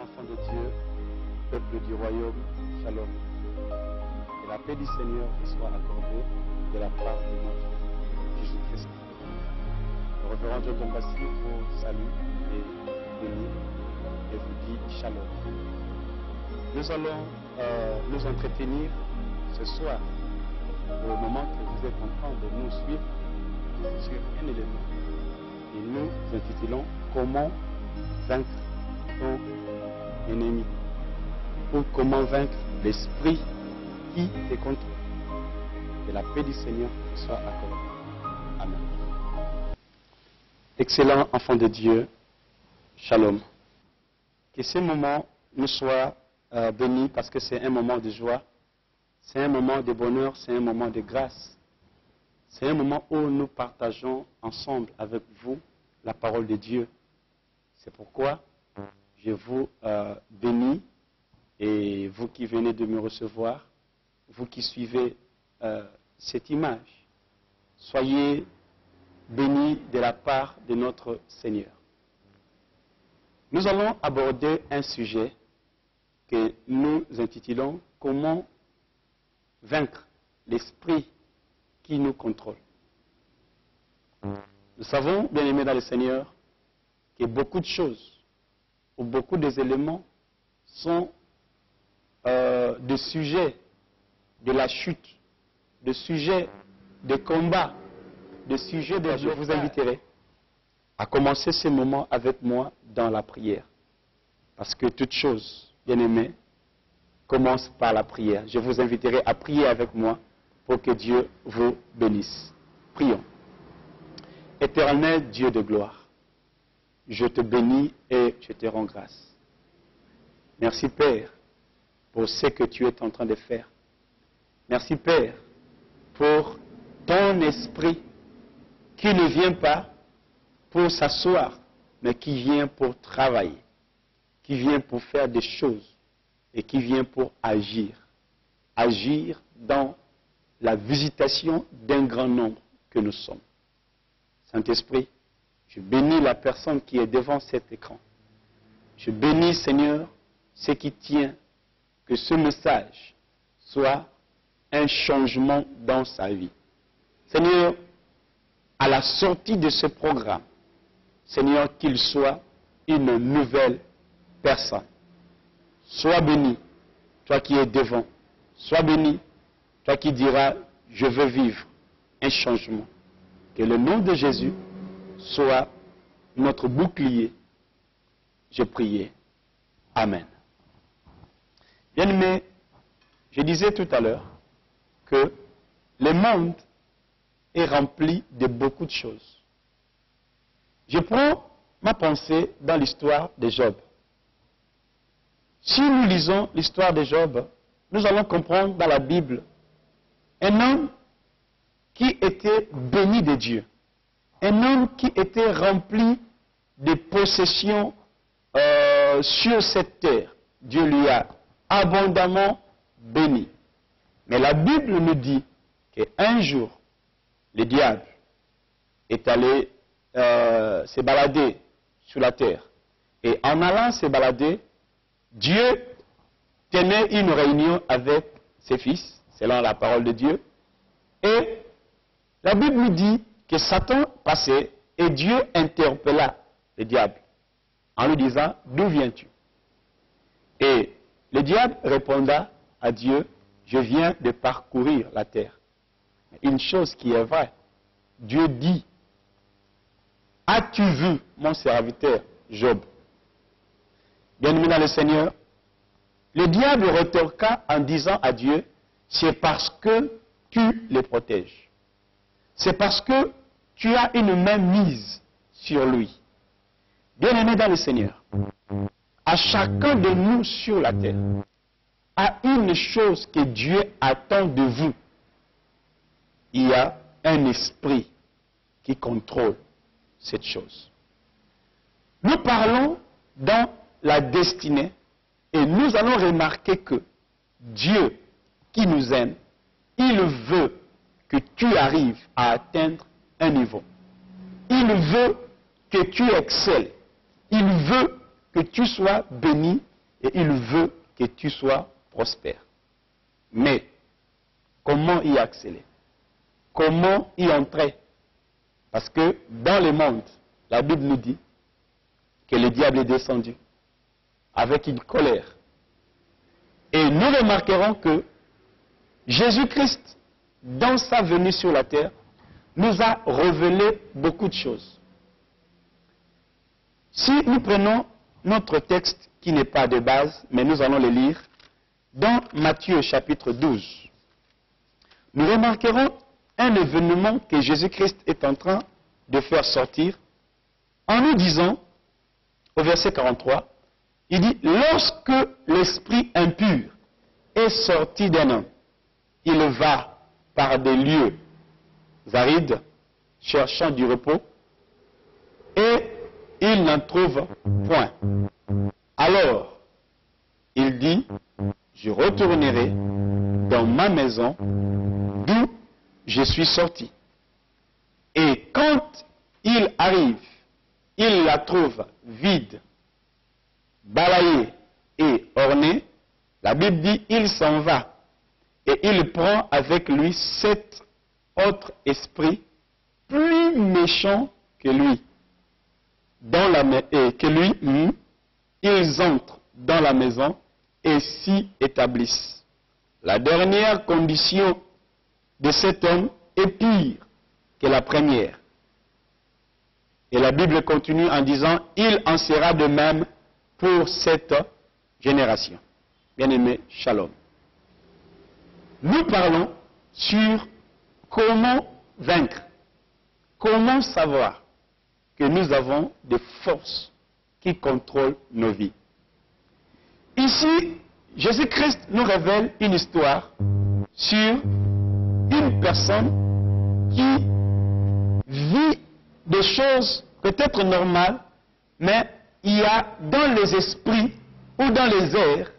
enfants de Dieu, peuple du royaume, shalom. Que la paix du Seigneur vous soit accordée de la part de notre Jésus-Christ. Le révérend John Tombassi vous salue et bénit et vous dit shalom. Nous allons nous entretenir ce soir, au moment que vous êtes en train de nous suivre, sur un élément. Et nous intitulons « Comment vaincre ton ennemi » ou « Comment vaincre l'esprit qui te contrôle ». Que la paix du Seigneur soit accordée. Amen. Excellent enfant de Dieu, shalom. Que ce moment nous soit béni parce que c'est un moment de joie, c'est un moment de bonheur, c'est un moment de grâce. C'est un moment où nous partageons ensemble avec vous la parole de Dieu. C'est pourquoi je vous bénis et vous qui venez de me recevoir, vous qui suivez cette image, soyez bénis de la part de notre Seigneur. Nous allons aborder un sujet que nous intitulons « Comment vaincre l'esprit qui nous contrôle ». Nous savons, bien aimés dans le Seigneur, que beaucoup de choses ou beaucoup des éléments sont des sujets de la chute, des sujets de combat, des sujets de... Je vous inviterai à commencer ce moment avec moi dans la prière. Parce que toute chose, bien aimés, commence par la prière. Je vous inviterai à prier avec moi pour que Dieu vous bénisse. Prions. Éternel Dieu de gloire, je te bénis et je te rends grâce. Merci Père pour ce que tu es en train de faire. Merci Père pour ton esprit qui ne vient pas pour s'asseoir, mais qui vient pour travailler, qui vient pour faire des choses et qui vient pour agir. Agir dans la visitation d'un grand nombre que nous sommes. Saint-Esprit, je bénis la personne qui est devant cet écran. Je bénis, Seigneur, ce qui tient, que ce message soit un changement dans sa vie. Seigneur, à la sortie de ce programme, Seigneur, qu'il soit une nouvelle personne. Sois béni, toi qui es devant. Sois béni, toi qui diras, je veux vivre un changement. Que le nom de Jésus soit notre bouclier. Je prie. Amen. Bien-aimés, je disais tout à l'heure que le monde est rempli de beaucoup de choses. Je prends ma pensée dans l'histoire de Job. Si nous lisons l'histoire de Job, nous allons comprendre dans la Bible un homme qui était béni de Dieu. Un homme qui était rempli de possessions sur cette terre. Dieu lui a abondamment béni. Mais la Bible nous dit qu'un jour, le diable est allé se balader sur la terre. Et en allant se balader, Dieu tenait une réunion avec ses fils, selon la parole de Dieu. Et la Bible nous dit que Satan passait et Dieu interpella le diable en lui disant « D'où viens-tu » Et le diable répondit à Dieu « Je viens de parcourir la terre ». Une chose qui est vraie, Dieu dit « As-tu vu mon serviteur Job ?» Bien-aimé dans le Seigneur, le diable rétorqua en disant à Dieu « C'est parce que tu les protèges. C'est parce que tu as une main mise sur lui. » Bien-aimé dans le Seigneur, à chacun de nous sur la terre, à une chose que Dieu attend de vous, il y a un esprit qui contrôle cette chose. Nous parlons dans la destinée et nous allons remarquer que Dieu qui nous aime, il veut que tu arrives à atteindre un niveau. Il veut que tu excelles. Il veut que tu sois béni et il veut que tu sois prospère. Mais, comment y accéder? Comment y entrer? Parce que dans le monde, la Bible nous dit que le diable est descendu avec une colère. Et nous remarquerons que Jésus-Christ, dans sa venue sur la terre, nous a révélé beaucoup de choses. Si nous prenons notre texte qui n'est pas de base, mais nous allons le lire, dans Matthieu chapitre 12, nous remarquerons un événement que Jésus-Christ est en train de faire sortir en nous disant, au verset 43, il dit, lorsque l'esprit impur est sorti d'un homme, il va par des lieux arides, cherchant du repos, et il n'en trouve point. Alors, il dit, je retournerai dans ma maison d'où je suis sorti. Et quand il arrive, il la trouve vide, balayée et ornée. La Bible dit, il s'en va et il prend avec lui 7 autres esprits plus méchants que lui. Ils entrent dans la maison et s'y établissent. La dernière condition de cet homme est pire que la première. Et la Bible continue en disant, il en sera de même pour cette génération. Bien-aimé, shalom. Nous parlons sur comment vaincre, comment savoir que nous avons des forces qui contrôlent nos vies. Ici, Jésus-Christ nous révèle une histoire sur une personne qui vit des choses peut-être normales, mais il y a dans les esprits ou dans les airs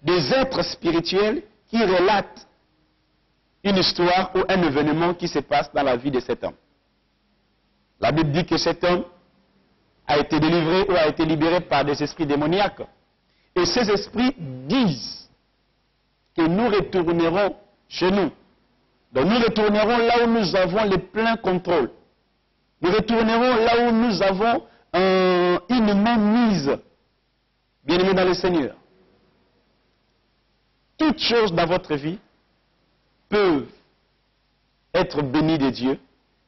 des êtres spirituels qui relatent une histoire ou un événement qui se passe dans la vie de cet homme. La Bible dit que cet homme a été délivré ou a été libéré par des esprits démoniaques. Et ces esprits disent que nous retournerons chez nous. Donc nous retournerons là où nous avons le plein contrôle. Nous retournerons là où nous avons une main mise, bien aimé dans le Seigneur. Toutes choses dans votre vie peuvent être bénies de Dieu,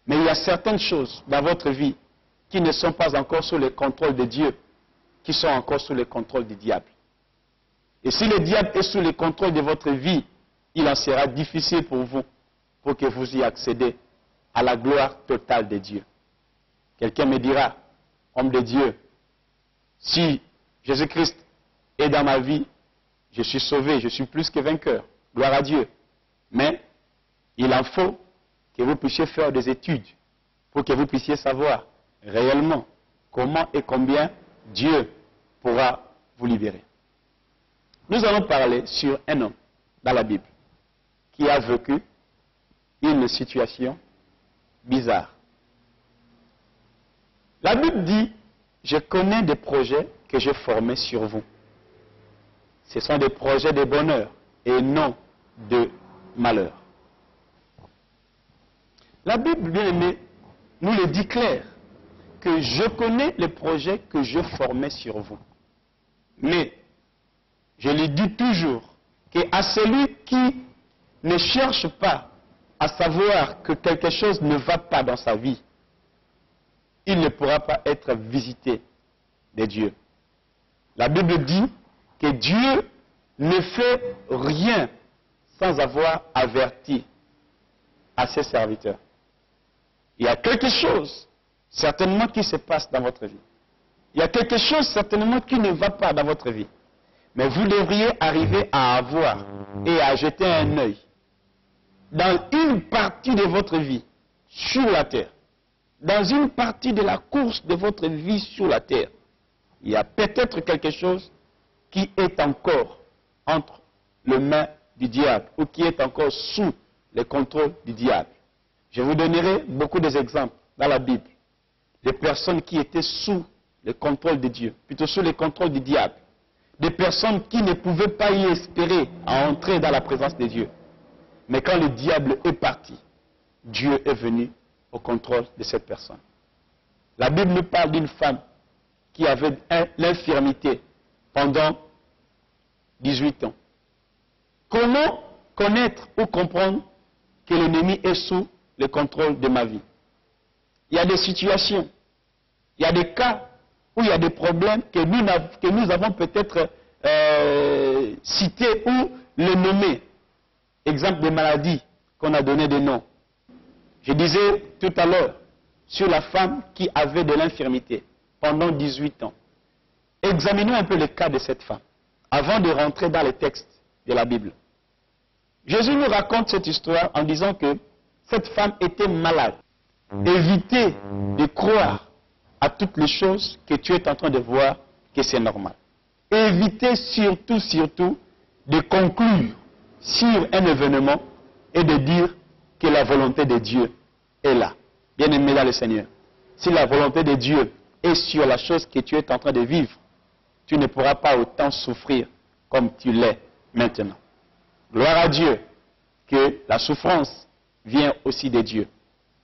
mais il y a certaines choses dans votre vie qui ne sont pas encore sous le contrôle de Dieu, qui sont encore sous le contrôle du diable. Et si le diable est sous le contrôle de votre vie, il en sera difficile pour vous, pour que vous y accédez à la gloire totale de Dieu. Quelqu'un me dira, homme de Dieu, si Jésus-Christ est dans ma vie, je suis sauvé, je suis plus que vainqueur. Gloire à Dieu. Mais il en faut que vous puissiez faire des études pour que vous puissiez savoir réellement comment et combien Dieu pourra vous libérer. Nous allons parler sur un homme dans la Bible qui a vécu une situation bizarre. La Bible dit, je connais des projets que j'ai formés sur vous. Ce sont des projets de bonheur et non de malheur. La Bible, bien aimée, nous le dit clair, que je connais les projets que je formais sur vous. Mais, je le dis toujours, qu'à celui qui ne cherche pas à savoir que quelque chose ne va pas dans sa vie, il ne pourra pas être visité de Dieu. La Bible dit que Dieu ne fait rien sans avoir averti à ses serviteurs. Il y a quelque chose certainement qui se passe dans votre vie. Il y a quelque chose certainement qui ne va pas dans votre vie. Mais vous devriez arriver à avoir et à jeter un œil dans une partie de votre vie sur la terre. Dans une partie de la course de votre vie sur la terre. Il y a peut-être quelque chose qui est encore entre les mains du diable ou qui est encore sous le contrôle du diable. Je vous donnerai beaucoup d'exemples dans la Bible de personnes qui étaient sous le contrôle de Dieu, plutôt sous le contrôle du diable. des personnes qui ne pouvaient pas y espérer à entrer dans la présence de Dieu. Mais quand le diable est parti, Dieu est venu au contrôle de cette personne. La Bible nous parle d'une femme qui avait l'infirmité pendant 18 ans. Comment connaître ou comprendre que l'ennemi est sous le contrôle de ma vie? Il y a des situations, il y a des cas où il y a des problèmes que nous avons peut-être cités ou les nommés. Exemple des maladies qu'on a donné des noms. Je disais tout à l'heure sur la femme qui avait de l'infirmité pendant 18 ans. Examinons un peu le cas de cette femme avant de rentrer dans les textes de la Bible. Jésus nous raconte cette histoire en disant que cette femme était malade. Évitez de croire à toutes les choses que tu es en train de voir que c'est normal. Évitez surtout de conclure sur un événement et de dire que la volonté de Dieu est là. Bien-aimé dans le Seigneur, si la volonté de Dieu est sur la chose que tu es en train de vivre, tu ne pourras pas autant souffrir comme tu l'es maintenant. Gloire à Dieu que la souffrance vient aussi de Dieu.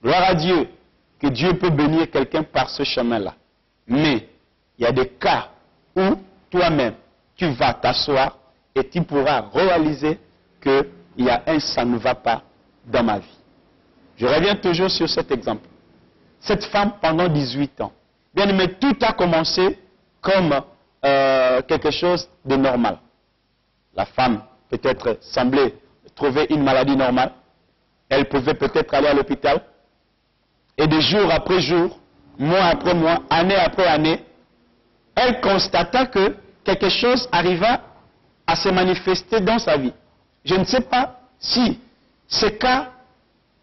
Gloire à Dieu que Dieu peut bénir quelqu'un par ce chemin-là. Mais il y a des cas où toi-même, tu vas t'asseoir et tu pourras réaliser qu'il y a un ça ne va pas dans ma vie. Je reviens toujours sur cet exemple. Cette femme, pendant 18 ans, bien aimé, tout a commencé comme quelque chose de normal. La femme peut-être semblait trouver une maladie normale. Elle pouvait peut-être aller à l'hôpital. Et de jour après jour, mois après mois, année après année, elle constata que quelque chose arriva à se manifester dans sa vie. Je ne sais pas si ce cas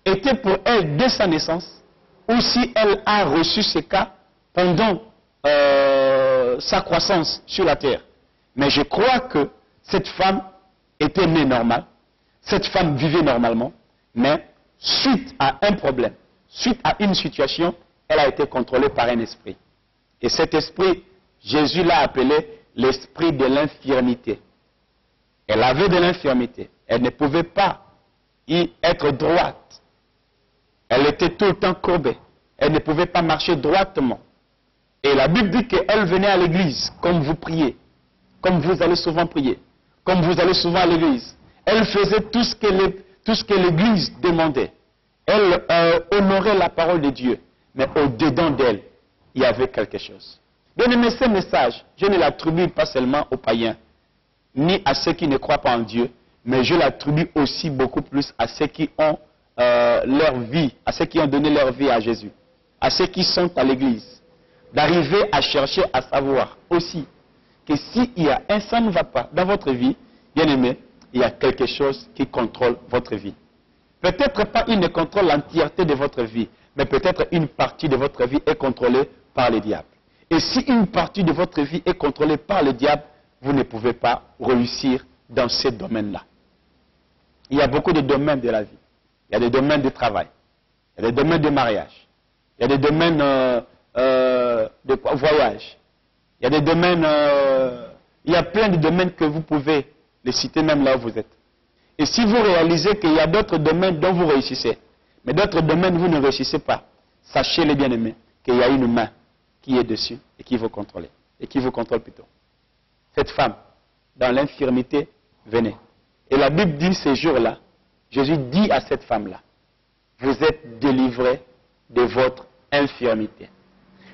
était pour elle dès sa naissance ou si elle a reçu ce cas pendant sa croissance sur la terre. Mais je crois que cette femme était née normale, cette femme vivait normalement, mais suite à un problème, suite à une situation, elle a été contrôlée par un esprit. Et cet esprit, Jésus l'a appelé l'esprit de l'infirmité. Elle avait de l'infirmité. Elle ne pouvait pas y être droite. Elle était tout le temps courbée. Elle ne pouvait pas marcher droitement. Et la Bible dit qu'elle venait à l'église, comme vous priez, comme vous allez souvent prier, comme vous allez souvent à l'église. Elle faisait tout ce que l'église demandait. Elle honorait la parole de Dieu. Mais au-dedans d'elle, il y avait quelque chose. Bien aimé, ce message, je ne l'attribue pas seulement aux païens, ni à ceux qui ne croient pas en Dieu, mais je l'attribue aussi beaucoup plus à ceux qui ont leur vie, à ceux qui ont donné leur vie à Jésus, à ceux qui sont à l'église, d'arriver à chercher à savoir aussi que s'il y a un ça ne va pas dans votre vie, bien aimé, il y a quelque chose qui contrôle votre vie. Peut-être pas il ne contrôle l'entièreté de votre vie, mais peut-être une partie de votre vie est contrôlée par le diable. Et si une partie de votre vie est contrôlée par le diable, vous ne pouvez pas réussir dans ce domaine-là. Il y a beaucoup de domaines de la vie. Il y a des domaines de travail, il y a des domaines de mariage, il y a des domaines de voyage, il y a des domaines, il y a plein de domaines que vous pouvez les citer même là où vous êtes. Et si vous réalisez qu'il y a d'autres domaines dont vous réussissez, mais d'autres domaines où vous ne réussissez pas, sachez les bien-aimés qu'il y a une main qui est dessus et qui vous contrôle, et qui vous contrôle plutôt. Cette femme, dans l'infirmité, venait. Et la Bible dit ces jours-là, Jésus dit à cette femme-là, vous êtes délivrés de votre infirmité.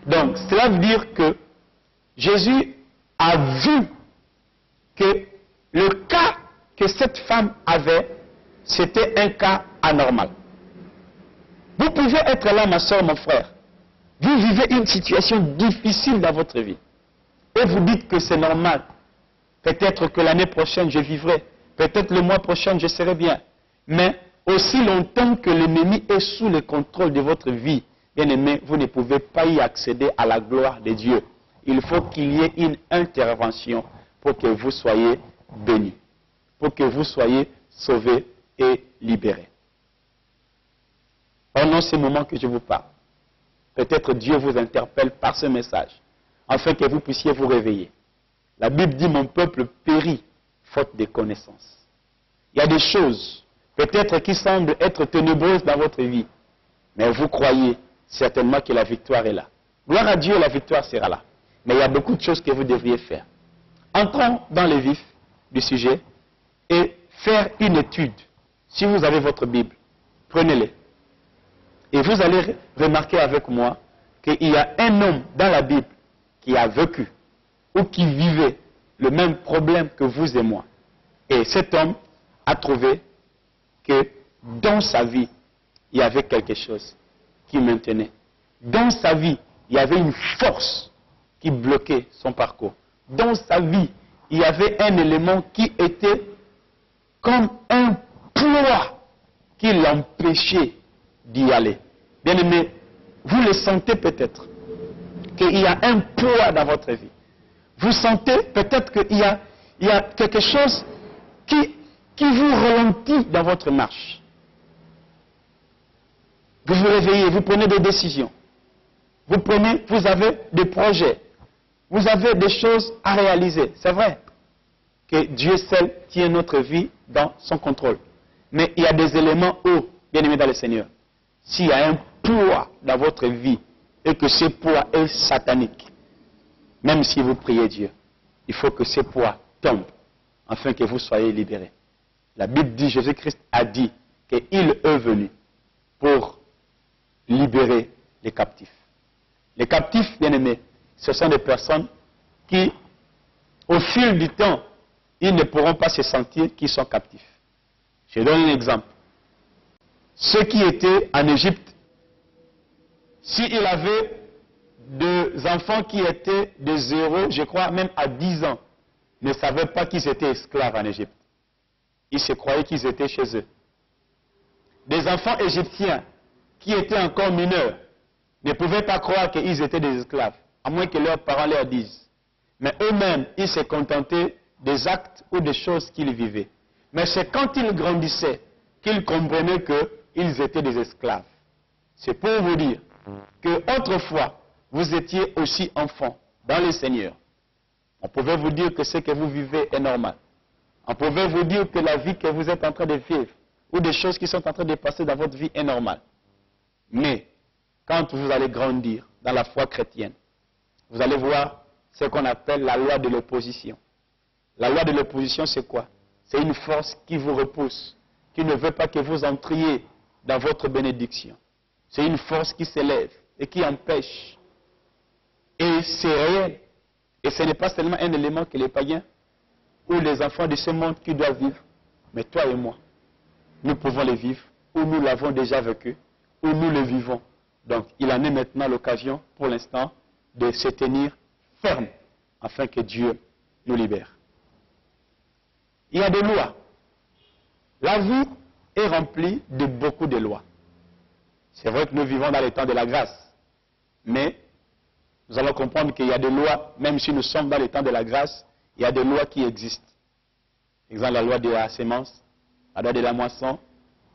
Donc, cela veut dire que Jésus a vu que le cas que cette femme avait, c'était un cas anormal. Vous pouvez être là, ma soeur, mon frère. Vous vivez une situation difficile dans votre vie. Et vous dites que c'est normal. Peut-être que l'année prochaine, je vivrai. Peut-être le mois prochain, je serai bien. Mais aussi longtemps que l'ennemi est sous le contrôle de votre vie, bien aimé, vous ne pouvez pas y accéder à la gloire de Dieu. Il faut qu'il y ait une intervention pour que vous soyez bénis, pour que vous soyez sauvés et libérés. Pendant ces moments que je vous parle, peut-être Dieu vous interpelle par ce message, afin que vous puissiez vous réveiller. La Bible dit, mon peuple périt faute de connaissances. Il y a des choses, peut-être qui semblent être ténébreuses dans votre vie, mais vous croyez certainement que la victoire est là. Gloire à Dieu, la victoire sera là. Mais il y a beaucoup de choses que vous devriez faire. Entrons dans le vif du sujet et faire une étude. Si vous avez votre Bible, prenez-les. Et vous allez remarquer avec moi qu'il y a un homme dans la Bible qui a vécu ou qui vivait le même problème que vous et moi. Et cet homme a trouvé que dans sa vie, il y avait quelque chose qui maintenait. Dans sa vie, il y avait une force qui bloquait son parcours. Dans sa vie, il y avait un élément qui était comme un poids qui l'empêchait d'y aller. Bien aimé, vous le sentez peut-être qu'il y a un poids dans votre vie. Vous sentez peut-être qu'il y a quelque chose qui vous ralentit dans votre marche. Vous vous réveillez, vous prenez des décisions. Vous avez des projets. Vous avez des choses à réaliser. C'est vrai que Dieu seul tient notre vie dans son contrôle. Mais il y a des éléments où, bien aimés dans le Seigneur, s'il y a un poids dans votre vie et que ce poids est satanique, même si vous priez Dieu, il faut que ce poids tombe afin que vous soyez libérés. La Bible dit, Jésus-Christ a dit qu'il est venu pour libérer les captifs. Les captifs, bien aimés, ce sont des personnes qui, au fil du temps, ils ne pourront pas se sentir qu'ils sont captifs. Je donne un exemple. Ceux qui étaient en Égypte, s'il avait des enfants qui étaient de 0, je crois même à 10 ans, ne savaient pas qu'ils étaient esclaves en Égypte. Ils se croyaient qu'ils étaient chez eux. Des enfants égyptiens qui étaient encore mineurs ne pouvaient pas croire qu'ils étaient des esclaves, à moins que leurs parents leur disent. Mais eux-mêmes, ils se contentaient des actes ou des choses qu'ils vivaient. Mais c'est quand ils grandissaient qu'ils comprenaient qu'ils étaient des esclaves. C'est pour vous dire que autrefois, vous étiez aussi enfants dans le Seigneur. On pouvait vous dire que ce que vous vivez est normal. On pouvait vous dire que la vie que vous êtes en train de vivre ou des choses qui sont en train de passer dans votre vie est normale. Mais quand vous allez grandir dans la foi chrétienne, vous allez voir ce qu'on appelle la loi de l'opposition. La loi de l'opposition, c'est quoi? C'est une force qui vous repousse, qui ne veut pas que vous entriez dans votre bénédiction. C'est une force qui s'élève et qui empêche. Et c'est réel. Et ce n'est pas seulement un élément que les païens ou les enfants de ce monde qui doivent vivre, mais toi et moi, nous pouvons les vivre, ou nous l'avons déjà vécu, ou nous le vivons. Donc, il en est maintenant l'occasion, pour l'instant, de se tenir ferme, afin que Dieu nous libère. Il y a des lois. La vie est remplie de beaucoup de lois. C'est vrai que nous vivons dans les temps de la grâce, mais nous allons comprendre qu'il y a des lois, même si nous sommes dans les temps de la grâce, il y a des lois qui existent. Par exemple, la loi de la sémence, la loi de la moisson,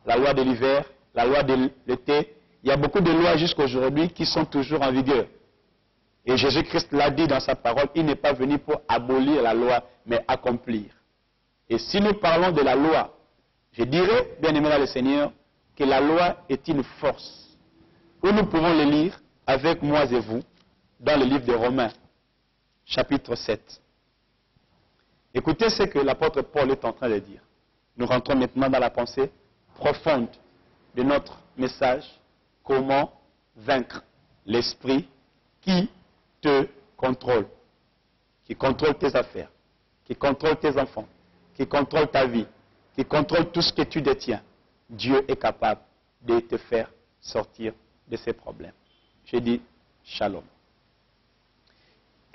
la loi de l'hiver, la loi de l'été. Il y a beaucoup de lois jusqu'aujourd'hui qui sont toujours en vigueur. Et Jésus-Christ l'a dit dans sa parole, il n'est pas venu pour abolir la loi, mais accomplir. Et si nous parlons de la loi, je dirais, bien aimé dans le Seigneur, que la loi est une force. Où nous pouvons le lire avec moi et vous, dans le livre de Romains, chapitre 7. Écoutez ce que l'apôtre Paul est en train de dire. Nous rentrons maintenant dans la pensée profonde de notre message, comment vaincre l'esprit qui te contrôle, qui contrôle tes affaires, qui contrôle tes enfants, qui contrôle ta vie, qui contrôle tout ce que tu détiens. Dieu est capable de te faire sortir de ces problèmes. Je dis shalom.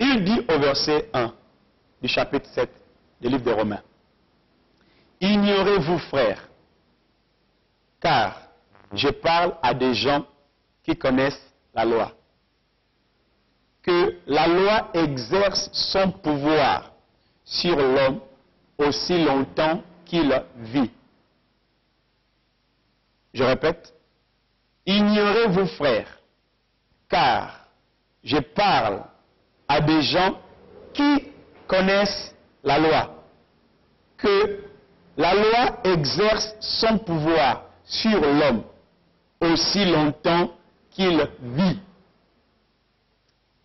Il dit au verset 1 du chapitre 7 du livre des Romains, « Ignorez-vous, frères, car je parle à des gens qui connaissent la loi, que la loi exerce son pouvoir sur l'homme aussi longtemps qu'il vit. » Je répète, « Ignorez-vous, frères, car je parle à des gens qui connaissent la loi, que la loi exerce son pouvoir sur l'homme aussi longtemps qu'il vit.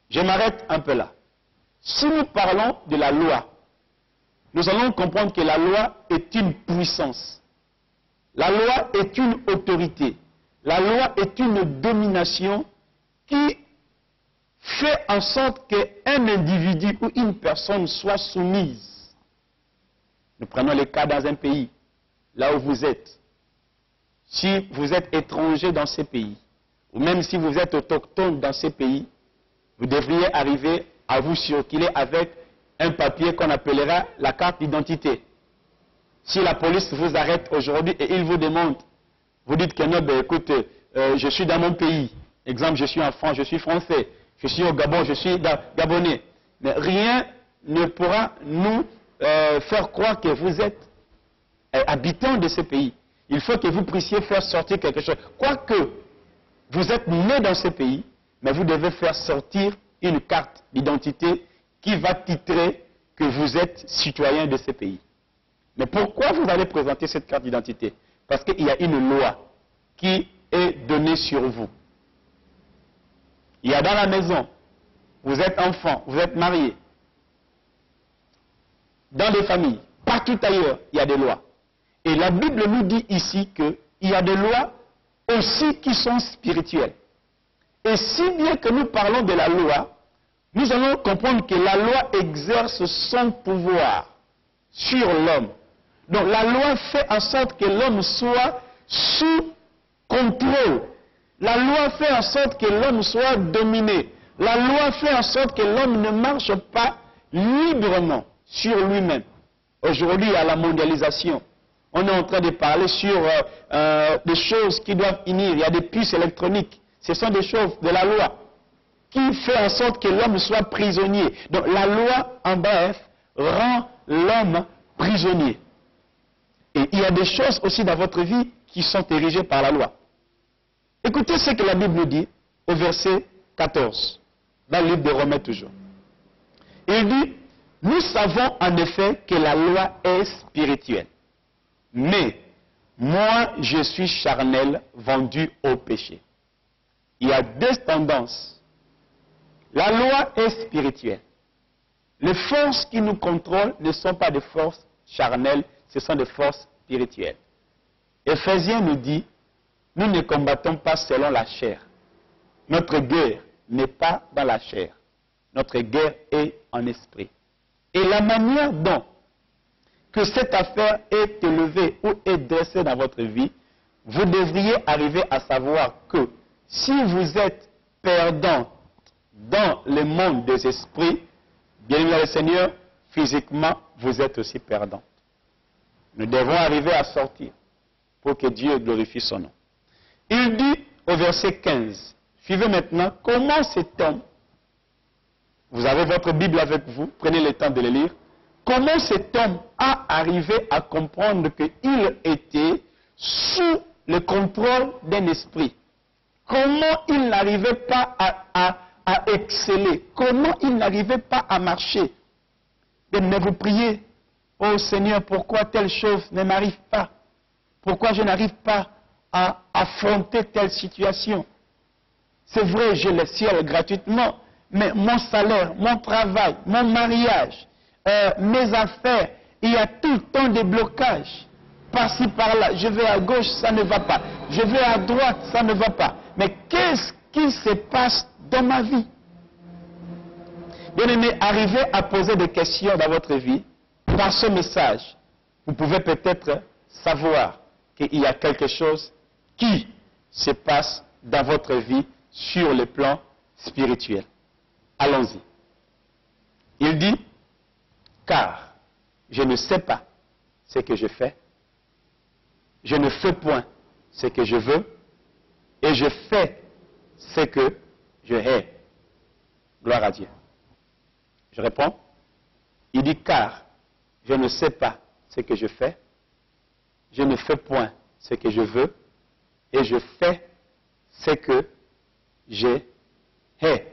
Je m'arrête un peu là. Si nous parlons de la loi, nous allons comprendre que la loi est une puissance. La loi est une autorité. La loi est une domination qui fait en sorte qu'un individu ou une personne soit soumise. Nous prenons le cas dans un pays, là où vous êtes. Si vous êtes étranger dans ce pays, ou même si vous êtes autochtone dans ce pays, vous devriez arriver à vous circuler avec un papier qu'on appellera la carte d'identité. Si la police vous arrête aujourd'hui et il vous demande, vous dites que non, ben écoute, je suis dans mon pays. Exemple, je suis en France, je suis français. Je suis au Gabon, je suis gabonais. Mais rien ne pourra nous faire croire que vous êtes habitants de ce pays. Il faut que vous puissiez faire sortir quelque chose. Quoique vous êtes né dans ce pays, mais vous devez faire sortir une carte d'identité qui va titrer que vous êtes citoyen de ce pays. Mais pourquoi vous allez présenter cette carte d'identité? Parce qu'il y a une loi qui est donnée sur vous. Il y a dans la maison, vous êtes enfant, vous êtes marié. Dans les familles, partout ailleurs, il y a des lois. Et la Bible nous dit ici qu'il y a des lois aussi qui sont spirituelles. Et si bien que nous parlons de la loi, nous allons comprendre que la loi exerce son pouvoir sur l'homme. Donc la loi fait en sorte que l'homme soit sous contrôle. La loi fait en sorte que l'homme soit dominé. La loi fait en sorte que l'homme ne marche pas librement sur lui-même. Aujourd'hui, il y a la mondialisation. On est en train de parler sur des choses qui doivent finir. Il y a des puces électroniques. Ce sont des choses de la loi qui fait en sorte que l'homme soit prisonnier. Donc la loi, en bref, rend l'homme prisonnier. Et il y a des choses aussi dans votre vie qui sont érigées par la loi. Écoutez ce que la Bible nous dit au verset 14, dans le livre de Romains toujours. Il dit, nous savons en effet que la loi est spirituelle, mais moi je suis charnel, vendu au péché. Il y a deux tendances. La loi est spirituelle. Les forces qui nous contrôlent ne sont pas des forces charnelles, ce sont des forces spirituelles. Éphésiens nous dit, nous ne combattons pas selon la chair. Notre guerre n'est pas dans la chair. Notre guerre est en esprit. Et la manière dont que cette affaire est élevée ou est dressée dans votre vie, vous devriez arriver à savoir que si vous êtes perdant dans le monde des esprits, bien aimé le Seigneur, physiquement, vous êtes aussi perdant. Nous devons arriver à sortir pour que Dieu glorifie son nom. Il dit au verset 15, suivez maintenant comment cet homme, vous avez votre Bible avec vous, prenez le temps de le lire, comment cet homme a arrivé à comprendre qu'il était sous le contrôle d'un esprit. Comment il n'arrivait pas à exceller, comment il n'arrivait pas à marcher. Mais vous priez, oh Seigneur, pourquoi telle chose ne m'arrive pas? Pourquoi je n'arrive pas à affronter telle situation? C'est vrai, j'ai le ciel gratuitement, mais mon salaire, mon travail, mon mariage, mes affaires, il y a tout le temps des blocages. Par-ci, par-là, je vais à gauche, ça ne va pas. Je vais à droite, ça ne va pas. Mais qu'est-ce qui se passe dans ma vie? Bien-aimé, arrivez à poser des questions dans votre vie. Par ce message, vous pouvez peut-être savoir qu'il y a quelque chose qui se passe dans votre vie sur le plan spirituel. Allons-y. Il dit, car je ne sais pas ce que je fais, je ne fais point ce que je veux, et je fais ce que je hais. Gloire à Dieu. Je réponds. Il dit, car je ne sais pas ce que je fais, je ne fais point ce que je veux, et je fais ce que je hais.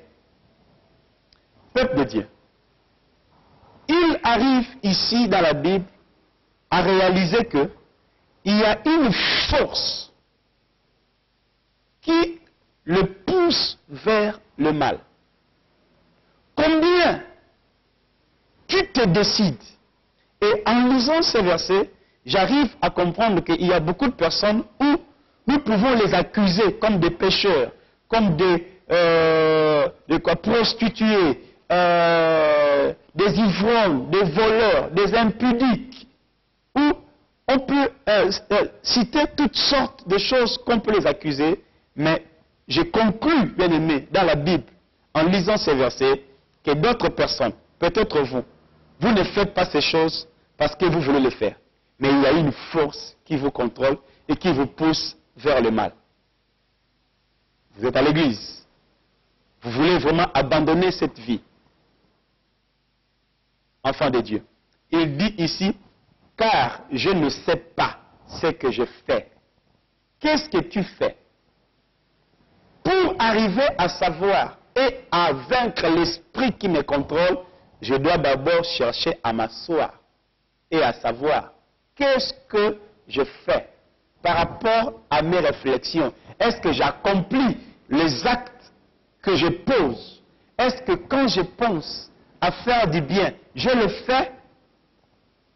Peuple de Dieu, il arrive ici dans la Bible à réaliser que il y a une force qui le pousse vers le mal. Combien tu te décides? Et en lisant ces versets, j'arrive à comprendre qu'il y a beaucoup de personnes où nous pouvons les accuser comme des pécheurs, comme des prostituées, des ivrognes, des voleurs, des impudiques, où on peut citer toutes sortes de choses qu'on peut les accuser, mais j'ai conclu, bien aimé, dans la Bible, en lisant ces versets, que d'autres personnes, peut-être vous, vous ne faites pas ces choses parce que vous voulez les faire. Mais il y a une force qui vous contrôle et qui vous pousse vers le mal. Vous êtes à l'église. Vous voulez vraiment abandonner cette vie. Enfant de Dieu. Il dit ici, car je ne sais pas ce que je fais. Qu'est-ce que tu fais? Pour arriver à savoir et à vaincre l'esprit qui me contrôle, je dois d'abord chercher à m'asseoir et à savoir qu'est-ce que je fais par rapport à mes réflexions. Est-ce que j'accomplis les actes que je pose? Est-ce que quand je pense à faire du bien, je le fais?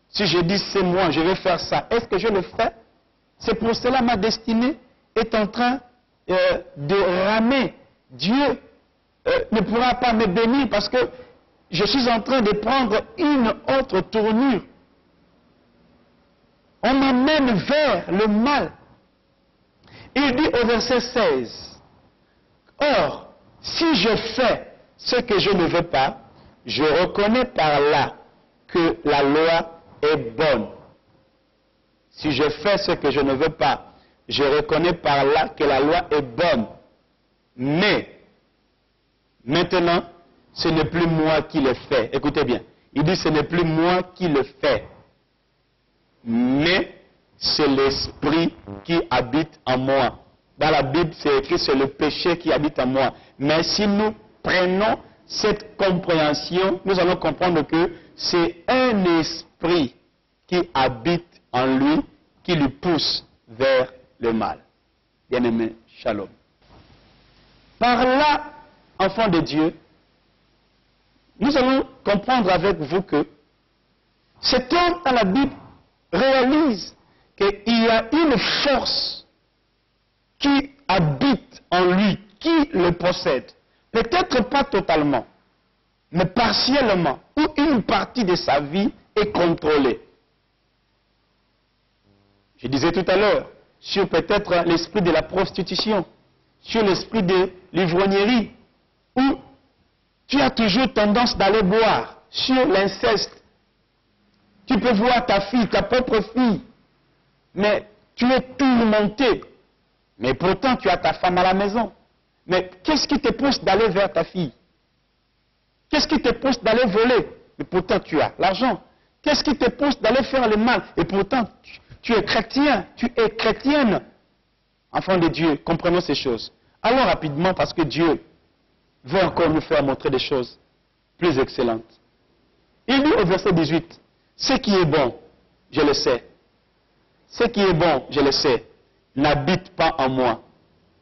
Si je dis c'est moi, je vais faire ça, est-ce que je le fais? C'est pour cela ma destinée est en train de ramer. Dieu ne pourra pas me bénir parce que je suis en train de prendre une autre tournure. On m'amène vers le mal. Il dit au verset 16, « Or, si je fais ce que je ne veux pas, je reconnais par là que la loi est bonne. » Si je fais ce que je ne veux pas, je reconnais par là que la loi est bonne. Mais, maintenant, ce n'est plus moi qui le fais. Écoutez bien. Il dit, ce n'est plus moi qui le fais. Mais, c'est l'esprit qui habite en moi. Dans la Bible, c'est écrit, c'est le péché qui habite en moi. Mais si nous prenons cette compréhension, nous allons comprendre que c'est un esprit qui habite en lui, qui lui pousse vers le mal. Bien-aimé, shalom. Par là, enfant de Dieu, nous allons comprendre avec vous que cet homme dans la Bible réalise qu'il y a une force qui habite en lui, qui le possède. Peut-être pas totalement, mais partiellement, ou une partie de sa vie est contrôlée. Je disais tout à l'heure, sur peut-être l'esprit de la prostitution, sur l'esprit de l'ivrognerie, où tu as toujours tendance d'aller boire, sur l'inceste. Tu peux voir ta fille, ta propre fille, mais tu es tourmenté. Mais pourtant, tu as ta femme à la maison. Mais qu'est-ce qui te pousse d'aller vers ta fille? Qu'est-ce qui te pousse d'aller voler? Mais pourtant, tu as l'argent. Qu'est-ce qui te pousse d'aller faire le mal? Et pourtant, tu es chrétien, tu es chrétienne. Enfant de Dieu, comprenons ces choses. Allons rapidement parce que Dieu veut encore nous faire montrer des choses plus excellentes. Il dit au verset 18, « Ce qui est bon, je le sais. Ce qui est bon, je le sais, n'habite pas en moi. »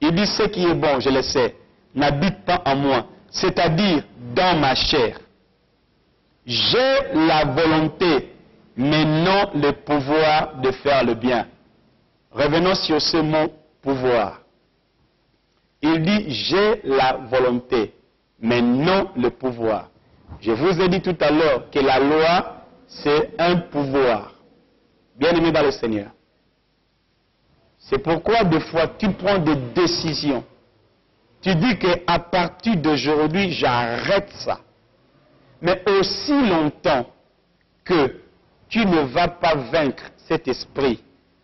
Il dit, « Ce qui est bon, je le sais, n'habite pas en moi. » C'est-à-dire dans ma chair. J'ai la volonté, mais non le pouvoir de faire le bien. Revenons sur ce mot « pouvoir ». Il dit, j'ai la volonté, mais non le pouvoir. Je vous ai dit tout à l'heure que la loi, c'est un pouvoir. Bien-aimé dans le Seigneur. C'est pourquoi des fois, tu prends des décisions. Tu dis qu'à partir d'aujourd'hui, j'arrête ça. Mais aussi longtemps que tu ne vas pas vaincre cet esprit,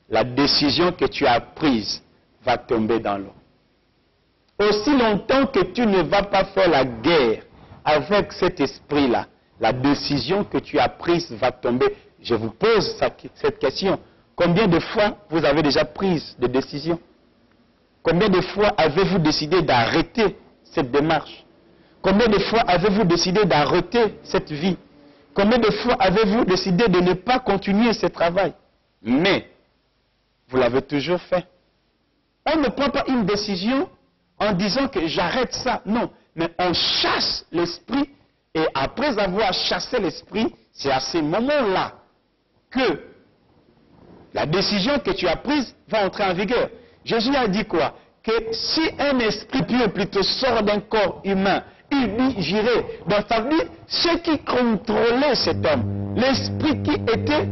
la décision que tu as prise va tomber dans l'eau. Aussi longtemps que tu ne vas pas faire la guerre avec cet esprit-là, la décision que tu as prise va tomber. Je vous pose cette question. Combien de fois vous avez déjà pris des décisions? Combien de fois avez-vous décidé d'arrêter cette démarche? Combien de fois avez-vous décidé d'arrêter cette vie? Combien de fois avez-vous décidé de ne pas continuer ce travail? Mais vous l'avez toujours fait. On ne prend pas une décision en disant que j'arrête ça. Non, mais on chasse l'esprit et après avoir chassé l'esprit, c'est à ce moment-là que la décision que tu as prise va entrer en vigueur. Jésus a dit quoi? Que si un esprit pieux plutôt sort d'un corps humain, il dit j'irai. Donc ça veut dire ceux qui contrôlaient cet homme, l'esprit qui était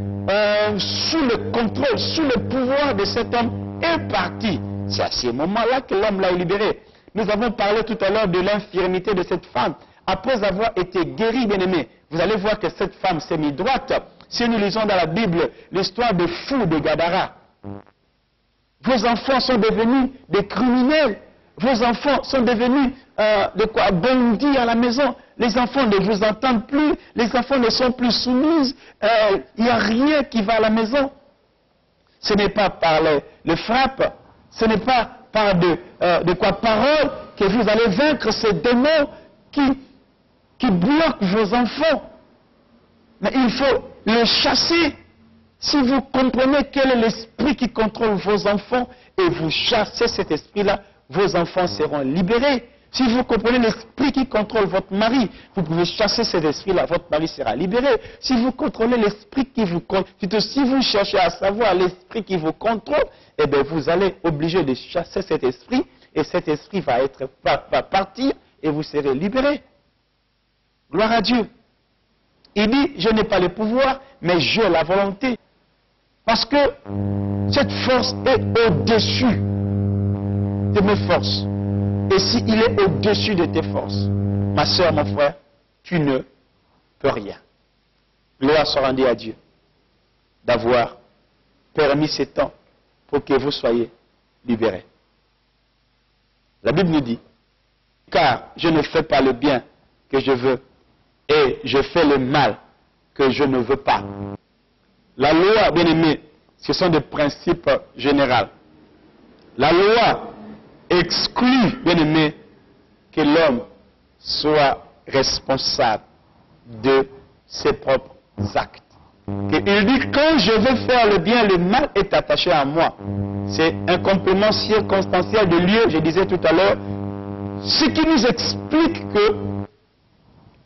sous le contrôle, sous le pouvoir de cet homme est parti. C'est à ce moment-là que l'homme l'a libéré. Nous avons parlé tout à l'heure de l'infirmité de cette femme. Après avoir été guérie, bien-aimé, vous allez voir que cette femme s'est mise droite. Si nous lisons dans la Bible l'histoire des fous de Gadara, vos enfants sont devenus des criminels. Vos enfants sont devenus bandits à la maison. Les enfants ne vous entendent plus. Les enfants ne sont plus soumis. Il n'y a rien qui va à la maison. Ce n'est pas par les frappes. Ce n'est pas par parole que vous allez vaincre ces démons qui bloquent vos enfants. Mais il faut le chasser. Si vous comprenez quel est l'esprit qui contrôle vos enfants et vous chassez cet esprit-là, vos enfants seront libérés. Si vous comprenez l'esprit qui contrôle votre mari, vous pouvez chasser cet esprit-là, votre mari sera libéré. Si vous contrôlez l'esprit qui vous contrôle, si vous cherchez à savoir l'esprit qui vous contrôle, eh bien vous allez obligé de chasser cet esprit et cet esprit va partir et vous serez libéré. Gloire à Dieu. Il dit, je n'ai pas le pouvoir, mais j'ai la volonté. Parce que cette force est au-dessus de mes forces. Et s'il est au-dessus de tes forces, ma soeur, mon frère, tu ne peux rien. Gloire soit rendue à Dieu d'avoir permis ce temps pour que vous soyez libérés. La Bible nous dit, car je ne fais pas le bien que je veux et je fais le mal que je ne veux pas. La loi, bien aimé, ce sont des principes généraux. La loi exclut, bien aimé, que l'homme soit responsable de ses propres actes. Il dit, quand je veux faire le bien, le mal est attaché à moi. C'est un complément circonstanciel de lieu, je disais tout à l'heure, ce qui nous explique que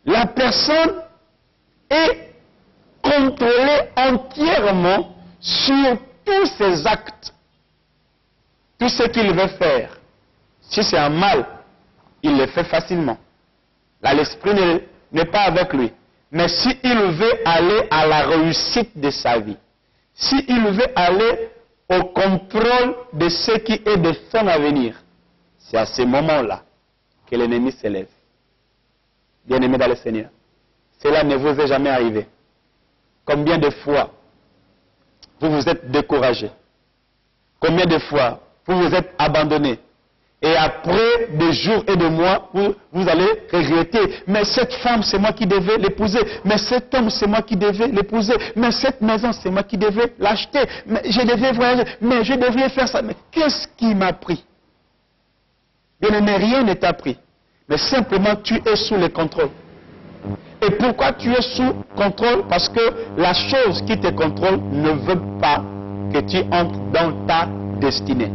la personne est contrôlée entièrement sur tous ses actes, tout ce qu'il veut faire. Si c'est un mal, il le fait facilement. Là, l'esprit n'est pas avec lui. Mais s'il veut aller à la réussite de sa vie, s'il veut aller au contrôle de ce qui est de son avenir, c'est à ce moment-là que l'ennemi s'élève. Bien-aimé dans le Seigneur, cela ne vous est jamais arrivé. Combien de fois vous vous êtes découragé? Combien de fois vous vous êtes abandonné? Et après des jours et des mois, vous allez regretter. Mais cette femme, c'est moi qui devais l'épouser. Mais cet homme, c'est moi qui devais l'épouser. Mais cette maison, c'est moi qui devais l'acheter. Mais je devais voyager. Mais je devrais faire ça. Mais qu'est-ce qui m'a pris? Bien-aimé, rien ne t'a pris. Mais simplement, tu es sous le contrôle. Et pourquoi tu es sous contrôle? Parce que la chose qui te contrôle ne veut pas que tu entres dans ta destinée.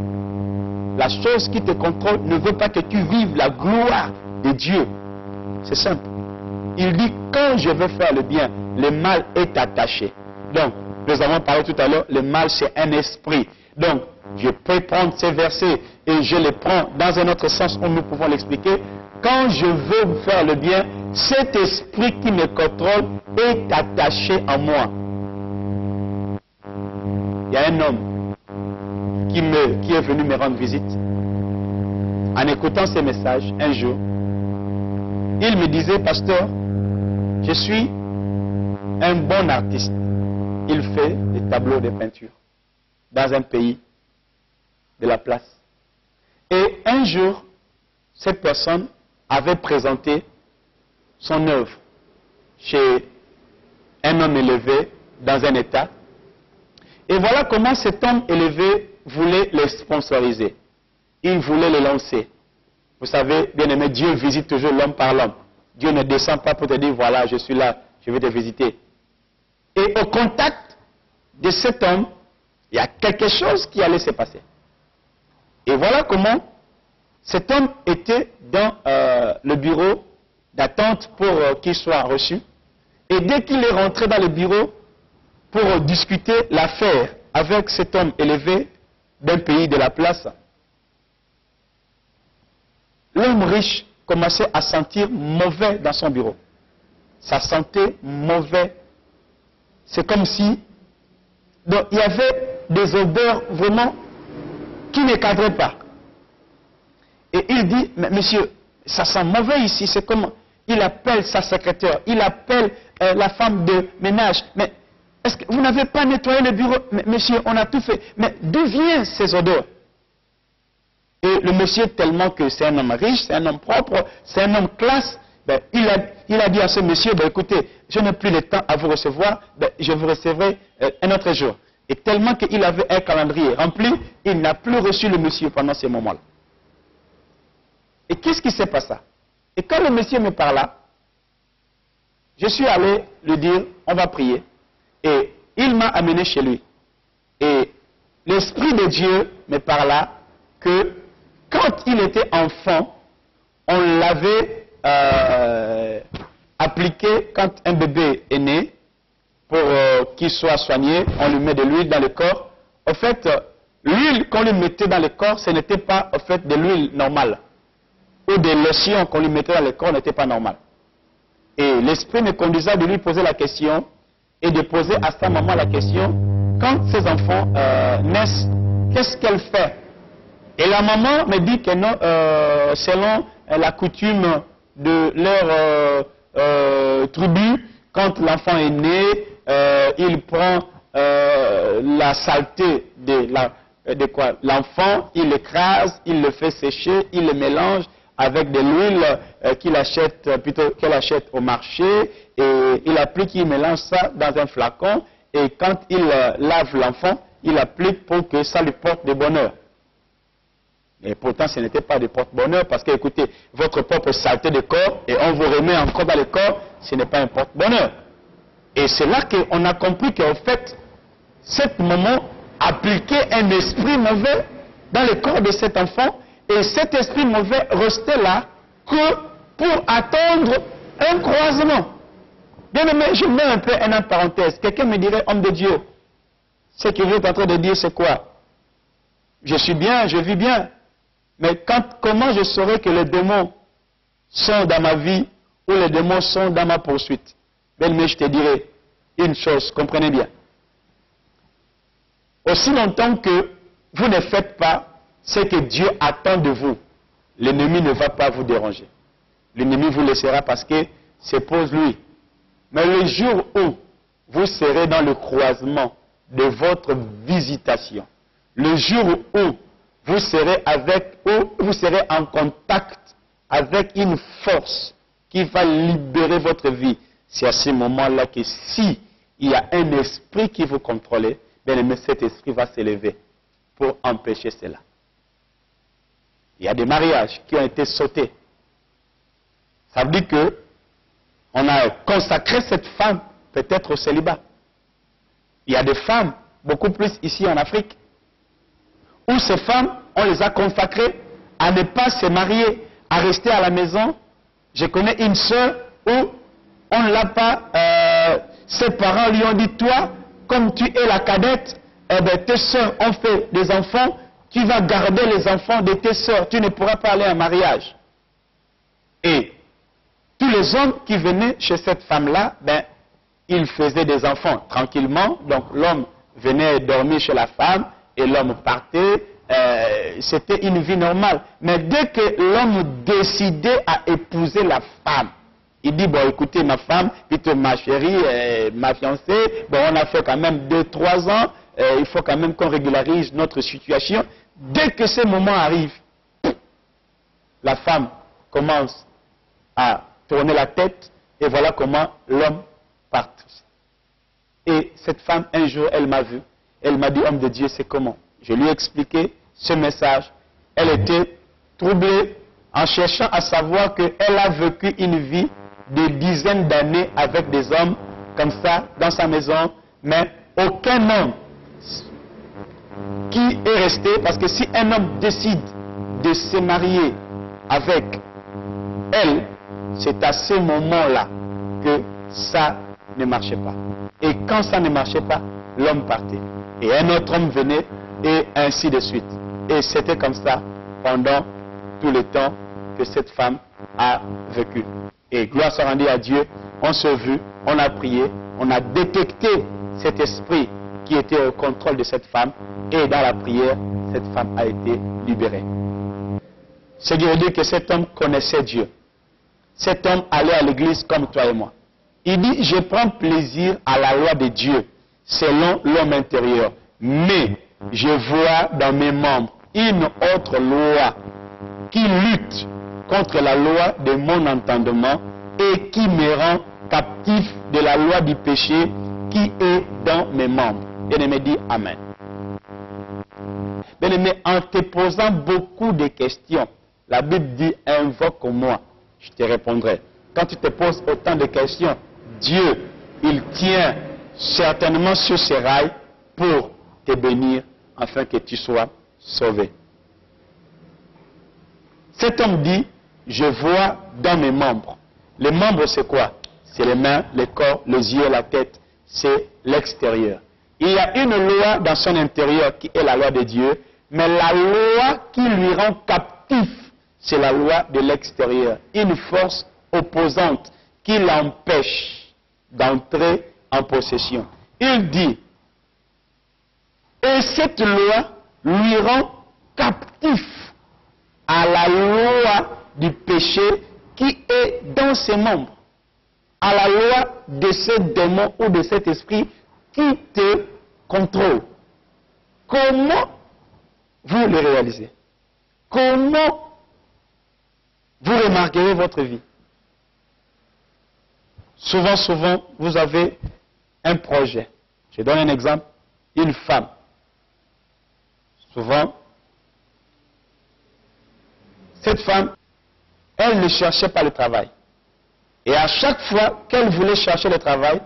La chose qui te contrôle ne veut pas que tu vives la gloire de Dieu. C'est simple. Il dit, quand je veux faire le bien, le mal est attaché. Donc, nous avons parlé tout à l'heure, le mal c'est un esprit. Donc, je peux prendre ces versets et je les prends dans un autre sens où nous pouvons l'expliquer. Quand je veux faire le bien, cet esprit qui me contrôle est attaché à moi. Il y a un homme qui est venu me rendre visite. En écoutant ces messages, un jour, il me disait, pasteur, je suis un bon artiste. Il fait des tableaux de peinture dans un pays de la place. Et un jour, cette personne avait présenté son œuvre chez un homme élevé dans un état. Et voilà comment cet homme élevé voulait les sponsoriser. Il voulait les lancer. Vous savez, bien aimé, Dieu visite toujours l'homme par l'homme. Dieu ne descend pas pour te dire, voilà, je suis là, je vais te visiter. Et au contact de cet homme, il y a quelque chose qui allait se passer. Et voilà comment cet homme était dans le bureau d'attente pour qu'il soit reçu. Et dès qu'il est rentré dans le bureau pour discuter l'affaire avec cet homme élevé d'un pays de la place, l'homme riche commençait à sentir mauvais dans son bureau. Ça sentait mauvais. C'est comme si donc, il y avait des odeurs vraiment qui ne cadraient pas. Et il dit, mais monsieur, ça sent mauvais ici, c'est comme... Il appelle sa secrétaire, il appelle la femme de ménage. Mais est-ce que vous n'avez pas nettoyé le bureau? Mais, monsieur, on a tout fait. Mais d'où viennent ces odeurs? Et le monsieur, tellement que c'est un homme riche, c'est un homme propre, c'est un homme classe, ben, il a dit à ce monsieur, ben, écoutez, je n'ai plus le temps à vous recevoir, ben, je vous recevrai un autre jour. Et tellement qu'il avait un calendrier rempli, il n'a plus reçu le monsieur pendant ces moments-là. Et qu'est-ce qui s'est passé? Et quand le monsieur me parla, je suis allé lui dire, on va prier. Et il m'a amené chez lui. Et l'Esprit de Dieu me parla que quand il était enfant, on l'avait appliqué quand un bébé est né, pour qu'il soit soigné, on lui met de l'huile dans le corps. En fait, l'huile qu'on lui mettait dans le corps, ce n'était pas en fait de l'huile normale. Ou des lotions qu'on lui mettait dans le corps n'était pas normal. Et l'Esprit me conduisait de lui poser la question et de poser à sa maman la question, quand ses enfants naissent, qu'est-ce qu'elle fait? Et la maman me dit que non, selon la coutume de leur tribu, quand l'enfant est né, il prend la saleté de l'enfant, il l'écrase, il le fait sécher, il le mélange avec de l'huile qu'elle achète au marché, et il applique, il mélange ça dans un flacon, et quand il lave l'enfant, il applique pour que ça lui porte de bonheur. Et pourtant, ce n'était pas de porte-bonheur, parce que, écoutez, votre propre saleté de corps, et on vous remet encore dans le corps, ce n'est pas un porte-bonheur. Et c'est là qu'on a compris qu'en fait, cet moment appliquait un esprit mauvais dans le corps de cet enfant, et cet esprit mauvais restait là que pour attendre un croisement. Bien aimé, je mets un peu en parenthèse. Quelqu'un me dirait, homme de Dieu, ce que vous êtes en train de dire, c'est quoi? Je suis bien, je vis bien. Mais comment je saurais que les démons sont dans ma vie ou les démons sont dans ma poursuite? Bien aimé, je te dirais une chose, comprenez bien. Aussi longtemps que vous ne faites pas ce que Dieu attend de vous, l'ennemi ne va pas vous déranger. L'ennemi vous laissera parce que c'est pour lui. Mais le jour où vous serez dans le croisement de votre visitation, le jour où vous serez en contact avec une force qui va libérer votre vie, c'est à ce moment-là que si il y a un esprit qui vous contrôle, bien aimé, cet esprit va s'élever pour empêcher cela. Il y a des mariages qui ont été sautés. Ça veut dire que on a consacré cette femme peut-être au célibat. Il y a des femmes, beaucoup plus ici en Afrique, où ces femmes, on les a consacrées à ne pas se marier, à rester à la maison. Je connais une sœur où on ne l'a pas, ses parents lui ont dit, toi, comme tu es la cadette, eh bien, tes sœurs ont fait des enfants, tu vas garder les enfants de tes sœurs, tu ne pourras pas aller en mariage. Et tous les hommes qui venaient chez cette femme-là, ben, ils faisaient des enfants tranquillement, donc l'homme venait dormir chez la femme et l'homme partait, c'était une vie normale. Mais dès que l'homme décidait à épouser la femme, il dit, bon écoutez ma femme, plutôt ma chérie, ma fiancée, bon on a fait quand même 2-3 ans, il faut quand même qu'on régularise notre situation. Dès que ce moment arrive, la femme commence à tourner la tête et voilà comment l'homme part. Et cette femme, un jour, elle m'a vu, elle m'a dit, homme de Dieu, c'est comment? Je lui ai expliqué ce message. Elle était troublée en cherchant à savoir qu'elle a vécu une vie des dizaines d'années avec des hommes comme ça dans sa maison, mais aucun homme qui est resté, parce que si un homme décide de se marier avec elle, c'est à ce moment-là que ça ne marchait pas. Et quand ça ne marchait pas, l'homme partait. Et un autre homme venait, et ainsi de suite. Et c'était comme ça pendant tout le temps que cette femme a vécu. Et gloire soit rendue à Dieu, on s'est vu, on a prié, on a détecté cet esprit qui était au contrôle de cette femme, et dans la prière, cette femme a été libérée. Ce qui veut dire que cet homme connaissait Dieu. Cet homme allait à l'église comme toi et moi. Il dit, je prends plaisir à la loi de Dieu, selon l'homme intérieur, mais je vois dans mes membres une autre loi qui lutte contre la loi de mon entendement et qui me rend captif de la loi du péché qui est dans mes membres. Bien-aimé, dit Amen. Bien-aimé, en te posant beaucoup de questions, la Bible dit, invoque-moi, je te répondrai. Quand tu te poses autant de questions, Dieu, il tient certainement sur ses rails pour te bénir afin que tu sois sauvé. Cet homme dit, je vois dans mes membres. Les membres, c'est quoi? C'est les mains, le corps, les yeux, la tête. C'est l'extérieur. Il y a une loi dans son intérieur qui est la loi de Dieu, mais la loi qui lui rend captif, c'est la loi de l'extérieur. Une force opposante qui l'empêche d'entrer en possession. Il dit, et cette loi lui rend captif à la loi du péché qui est dans ses membres, à la loi de ce démon ou de cet esprit qui te contrôle. Comment vous le réalisez? Comment vous remarquerez votre vie? Souvent, vous avez un projet. Je donne un exemple. Une femme. Souvent, cette femme, elle ne cherchait pas le travail. Et à chaque fois qu'elle voulait chercher le travail,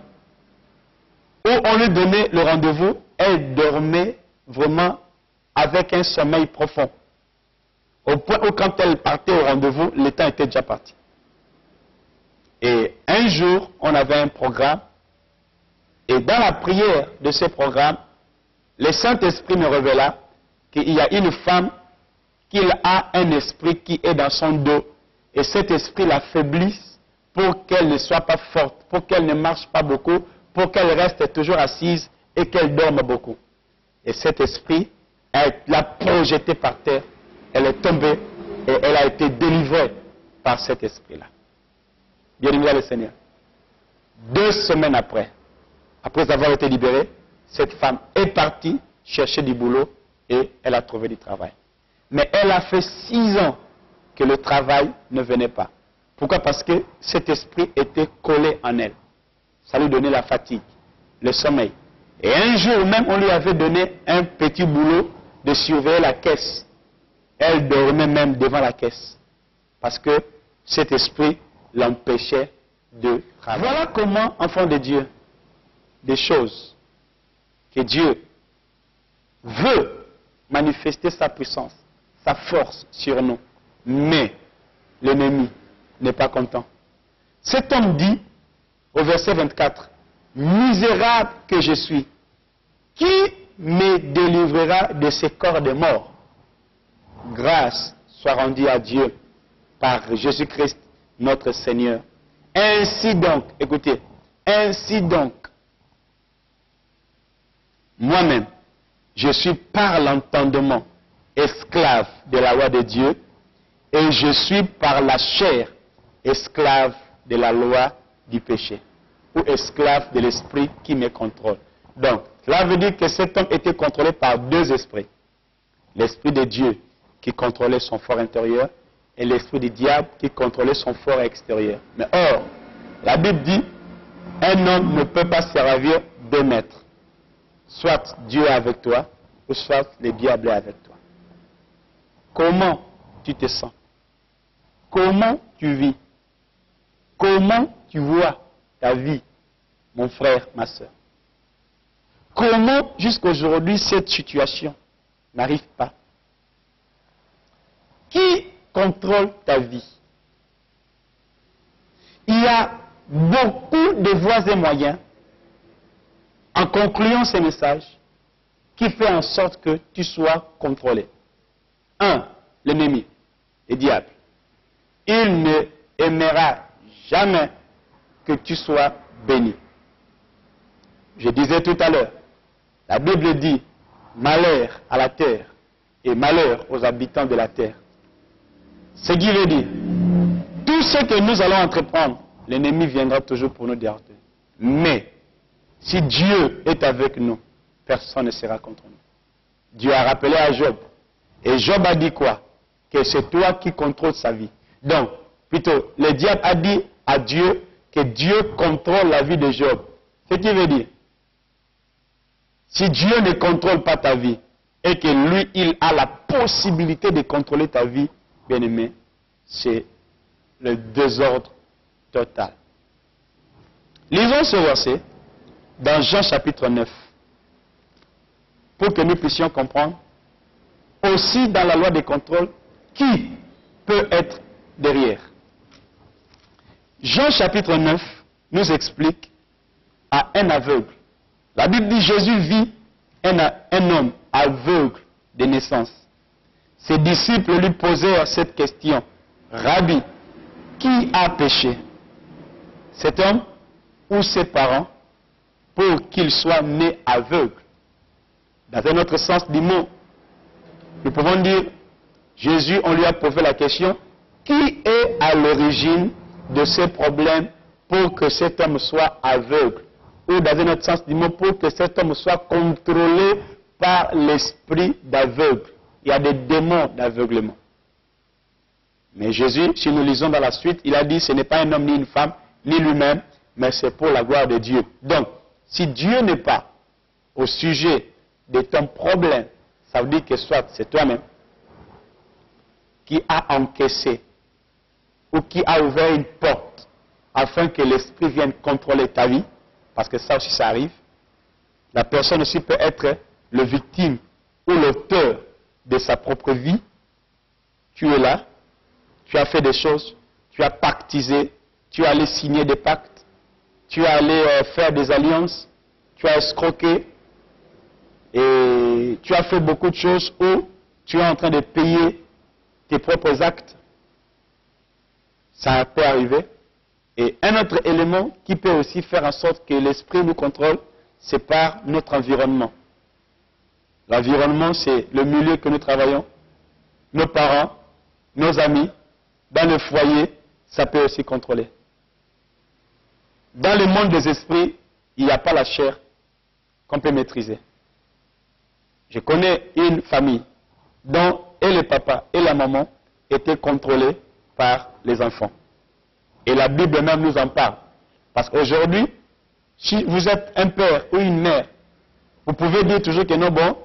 où on lui donnait le rendez-vous, elle dormait vraiment avec un sommeil profond. Au point où quand elle partait au rendez-vous, le temps était déjà parti. Et un jour, on avait un programme, et dans la prière de ce programme, le Saint-Esprit me révéla qu'il y a une femme qui a un esprit qui est dans son dos, et cet esprit l'affaiblisse pour qu'elle ne soit pas forte, pour qu'elle ne marche pas beaucoup, pour qu'elle reste toujours assise et qu'elle dorme beaucoup. Et cet esprit, elle l'a projeté par terre, elle est tombée et elle a été délivrée par cet esprit-là. Bien-aimé le Seigneur. 2 semaines après avoir été libérée, cette femme est partie chercher du boulot et elle a trouvé du travail. Mais elle a fait 6 ans que le travail ne venait pas. Pourquoi? Parce que cet esprit était collé en elle. Ça lui donnait la fatigue, le sommeil. Et un jour même, on lui avait donné un petit boulot de surveiller la caisse. Elle dormait même devant la caisse. Parce que cet esprit l'empêchait de travailler. Voilà comment, enfant de Dieu, des choses que Dieu veut manifester sa puissance, sa force sur nous. Mais l'ennemi n'est pas content. Cet homme dit, au verset 24, « Misérable que je suis, qui me délivrera de ce corps de mort? Grâce soit rendue à Dieu par Jésus-Christ, notre Seigneur. Ainsi donc, écoutez, ainsi donc, moi-même, je suis par l'entendement esclave de la loi de Dieu, et je suis par la chair esclave de la loi du péché, ou esclave de l'esprit qui me contrôle. » Donc, cela veut dire que cet homme était contrôlé par 2 esprits. L'esprit de Dieu qui contrôlait son fort intérieur et l'esprit du diable qui contrôlait son fort extérieur. Mais or, la Bible dit, un homme ne peut pas servir 2 maîtres. Soit Dieu est avec toi, ou soit le diable est avec toi. Comment tu te sens? Comment tu vis? Comment tu vois ta vie, mon frère, ma soeur? Comment jusqu'à aujourd'hui cette situation n'arrive pas? Qui contrôle ta vie? Il y a beaucoup de voies et moyens, en concluant ces messages, qui fait en sorte que tu sois contrôlé. 1. L'ennemi, le diable. Il ne aimera jamais que tu sois béni. Je disais tout à l'heure, la Bible dit malheur à la terre et malheur aux habitants de la terre. Ce qui veut dire, tout ce que nous allons entreprendre, l'ennemi viendra toujours pour nous déranger. Mais, si Dieu est avec nous, personne ne sera contre nous. Dieu a rappelé à Job. Et Job a dit quoi? Que c'est toi qui contrôles sa vie. Donc, plutôt, le diable a dit à Dieu que Dieu contrôle la vie de Job. Ce qui veut dire, si Dieu ne contrôle pas ta vie, et que lui, il a la possibilité de contrôler ta vie, bien aimé, c'est le désordre total. Lisons ce verset dans Jean chapitre 9, pour que nous puissions comprendre aussi dans la loi de contrôle qui peut être derrière. Jean chapitre 9 nous explique à un aveugle. La Bible dit Jésus vit un homme aveugle de naissance. Ses disciples lui posèrent cette question. Rabbi, qui a péché? Cet homme ou ses parents pour qu'il soit né aveugle? Dans un autre sens du mot, nous pouvons dire, Jésus, on lui a posé la question, qui est à l'origine de ces problèmes pour que cet homme soit aveugle? Ou dans un autre sens du mot, pour que cet homme soit contrôlé par l'esprit d'aveugle. Il y a des démons d'aveuglement. Mais Jésus, si nous lisons dans la suite, il a dit, ce n'est pas un homme ni une femme, ni lui-même, mais c'est pour la gloire de Dieu. Donc, si Dieu n'est pas au sujet de ton problème, ça veut dire que soit c'est toi-même qui a encaissé ou qui a ouvert une porte afin que l'esprit vienne contrôler ta vie, parce que ça aussi ça arrive. La personne aussi peut être le victime ou l'auteur de sa propre vie. Tu es là, tu as fait des choses, tu as pactisé, tu es allé signer des pactes, tu es allé faire des alliances, tu as escroqué, et tu as fait beaucoup de choses où tu es en train de payer tes propres actes. Ça peut arriver. Et un autre élément qui peut aussi faire en sorte que l'esprit nous contrôle, c'est par notre environnement. L'environnement, c'est le milieu que nous travaillons, nos parents, nos amis, dans le foyer, ça peut aussi contrôler. Dans le monde des esprits, il n'y a pas la chair qu'on peut maîtriser. Je connais une famille dont et le papa et la maman étaient contrôlés par les enfants. Et la Bible même nous en parle. Parce qu'aujourd'hui, si vous êtes un père ou une mère, vous pouvez dire toujours que non, bon,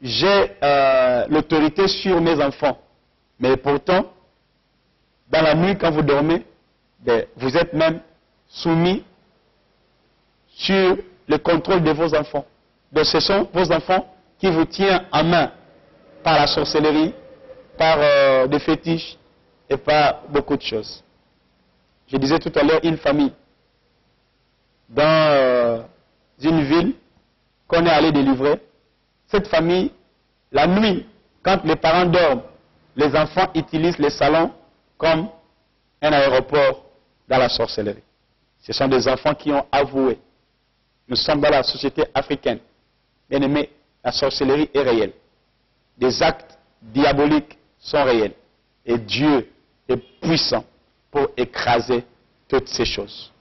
j'ai l'autorité sur mes enfants. Mais pourtant, dans la nuit, quand vous dormez, vous êtes même soumis sur le contrôle de vos enfants. Donc ce sont vos enfants qui vous tiennent en main par la sorcellerie, par des fétiches et par beaucoup de choses. Je disais tout à l'heure, une famille dans une ville qu'on est allé délivrer. Cette famille, la nuit, quand les parents dorment, les enfants utilisent les salons comme un aéroport dans la sorcellerie. Ce sont des enfants qui ont avoué. Nous sommes dans la société africaine. Bien aimé, la sorcellerie est réelle. Des actes diaboliques sont réels. Et Dieu est puissant pour écraser toutes ces choses.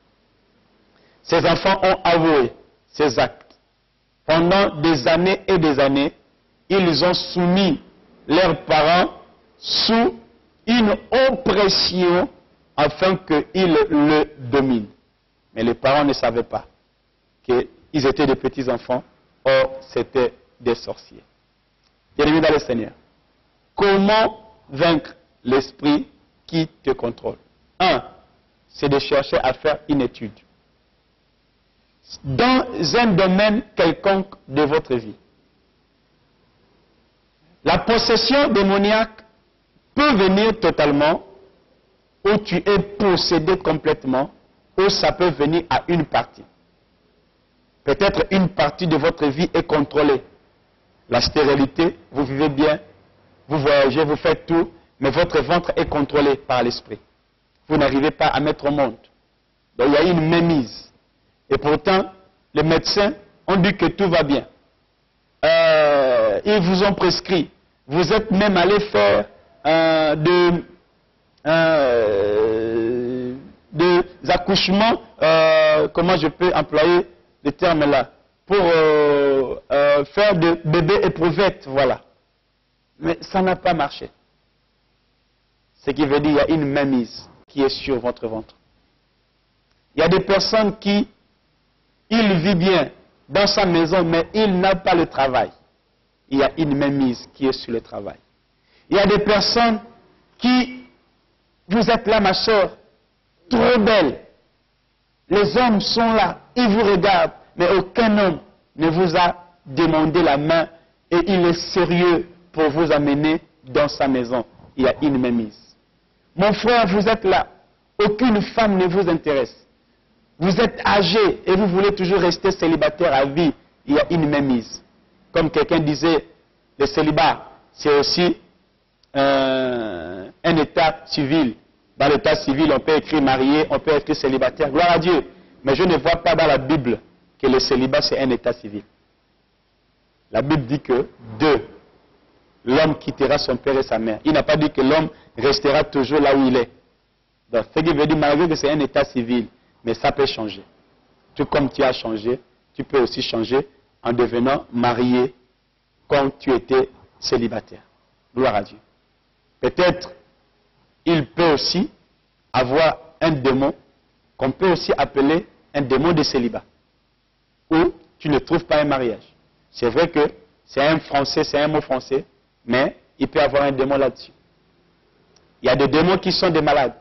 Ces enfants ont avoué ces actes. Pendant des années et des années, ils ont soumis leurs parents sous une oppression afin qu'ils le dominent. Mais les parents ne savaient pas qu'ils étaient des petits enfants, or c'était des sorciers. Bien-aimés dans le Seigneur, comment vaincre l'esprit qui te contrôle? 1. c'est de chercher à faire une étude dans un domaine quelconque de votre vie. La possession démoniaque peut venir totalement, ou tu es possédé complètement, ou ça peut venir à une partie. Peut-être une partie de votre vie est contrôlée. La stérilité, vous vivez bien, vous voyagez, vous faites tout, mais votre ventre est contrôlé par l'esprit. Vous n'arrivez pas à mettre au monde. Donc il y a une mainmise. Et pourtant, les médecins ont dit que tout va bien. Ils vous ont prescrit. Vous êtes même allé faire des accouchements, comment je peux employer le terme là, pour faire de bébés éprouvettes, voilà. Mais ça n'a pas marché. Ce qui veut dire qu'il y a une mainmise qui est sur votre ventre. Il y a des personnes qui, il vit bien dans sa maison, mais il n'a pas le travail. Il y a une mainmise qui est sur le travail. Il y a des personnes qui, vous êtes là, ma soeur, trop belle. Les hommes sont là, ils vous regardent, mais aucun homme ne vous a demandé la main et il est sérieux pour vous amener dans sa maison. Il y a une mainmise. Mon frère, vous êtes là, aucune femme ne vous intéresse. Vous êtes âgé et vous voulez toujours rester célibataire à vie. Il y a une mainmise. Comme quelqu'un disait, le célibat, c'est aussi un état civil. Dans l'état civil, on peut écrire marié, on peut écrire célibataire. Gloire à Dieu. Mais je ne vois pas dans la Bible que le célibat, c'est un état civil. La Bible dit que l'homme quittera son père et sa mère. Il n'a pas dit que l'homme restera toujours là où il est. Donc, ce qui veut dire, malgré que c'est un état civil, mais ça peut changer. Tout comme tu as changé, tu peux aussi changer en devenant marié quand tu étais célibataire. Gloire à Dieu. Peut-être, il peut aussi avoir un démon qu'on peut aussi appeler un démon de célibat. Où tu ne trouves pas un mariage. C'est vrai que c'est un français, c'est un mot français, mais il peut avoir un démon là-dessus. Il y a des démons qui sont des malades,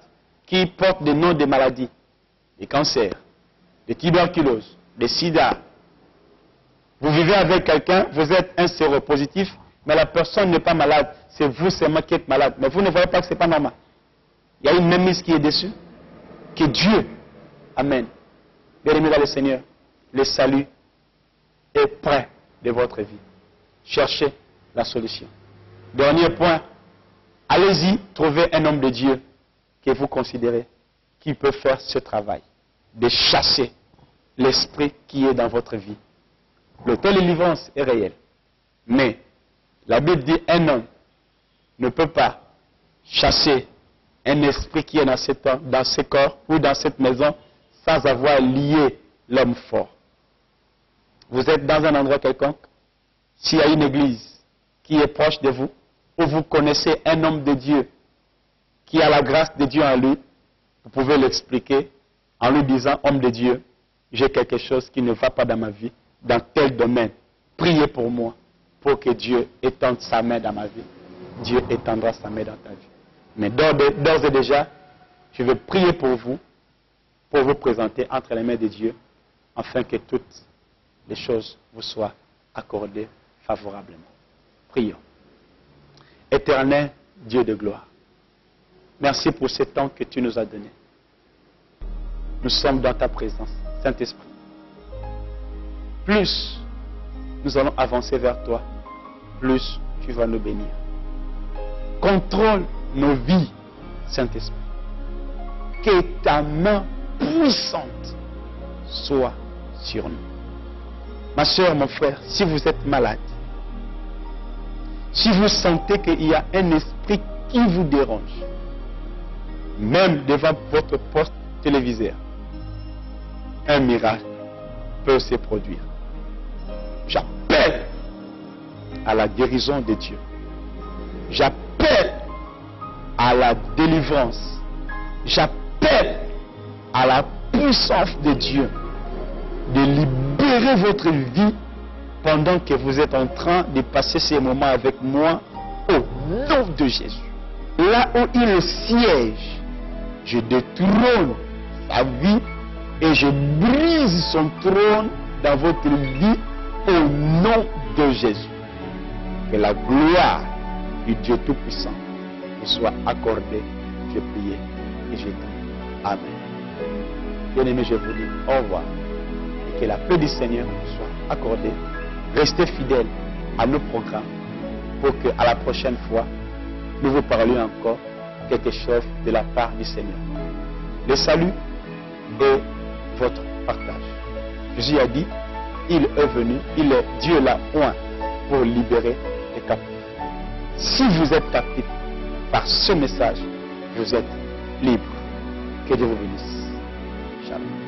qui portent des noms de maladies, des cancers, des tuberculoses, des sida. Vous vivez avec quelqu'un, vous êtes un séropositif, mais la personne n'est pas malade, c'est vous seulement qui êtes malade. Mais vous ne voyez pas que ce n'est pas normal. Il y a une mainmise qui est dessus, que Dieu, amen. Bien-aimés dans le Seigneur, le salut est près de votre vie. Cherchez la solution. Dernier point, allez-y, trouvez un homme de Dieu que vous considérez qui peut faire ce travail de chasser l'esprit qui est dans votre vie. Le temps de délivrance est réel. Mais la Bible dit un homme ne peut pas chasser un esprit qui est dans ce corps ou dans cette maison sans avoir lié l'homme fort. Vous êtes dans un endroit quelconque, s'il y a une église qui est proche de vous, où vous connaissez un homme de Dieu qui a la grâce de Dieu en lui, vous pouvez l'expliquer en lui disant, homme de Dieu, j'ai quelque chose qui ne va pas dans ma vie, dans tel domaine. Priez pour moi, pour que Dieu étende sa main dans ma vie. Dieu étendra sa main dans ta vie. Mais d'ores et déjà, je veux prier pour vous présenter entre les mains de Dieu, afin que toutes les choses vous soient accordées favorablement. Prions. Éternel Dieu de gloire, merci pour ce temps que tu nous as donné. Nous sommes dans ta présence, Saint-Esprit. Plus nous allons avancer vers toi, plus tu vas nous bénir. Contrôle nos vies, Saint-Esprit. Que ta main puissante soit sur nous. Ma soeur, mon frère, si vous êtes malade, si vous sentez qu'il y a un esprit qui vous dérange, même devant votre poste téléviseur, un miracle peut se produire. J'appelle à la guérison de Dieu. J'appelle à la délivrance. J'appelle à la puissance de Dieu de libérer votre vie pendant que vous êtes en train de passer ces moments avec moi au nom de Jésus. Là où il siège, je détrône sa vie et je brise son trône dans votre vie au nom de Jésus. Que la gloire du Dieu Tout-Puissant vous soit accordée. Je prie et je dis Amen. Bien-aimés, je vous dis au revoir. Et que la paix du Seigneur vous soit accordée. Restez fidèles à nos programmes pour qu'à la prochaine fois, nous vous parlions encore quelque chose de la part du Seigneur. Le salut et votre partage. Jésus a dit, il est venu, Dieu l'a oint pour libérer les captifs. Si vous êtes captif par ce message, vous êtes libre. Que Dieu vous bénisse. Shalom.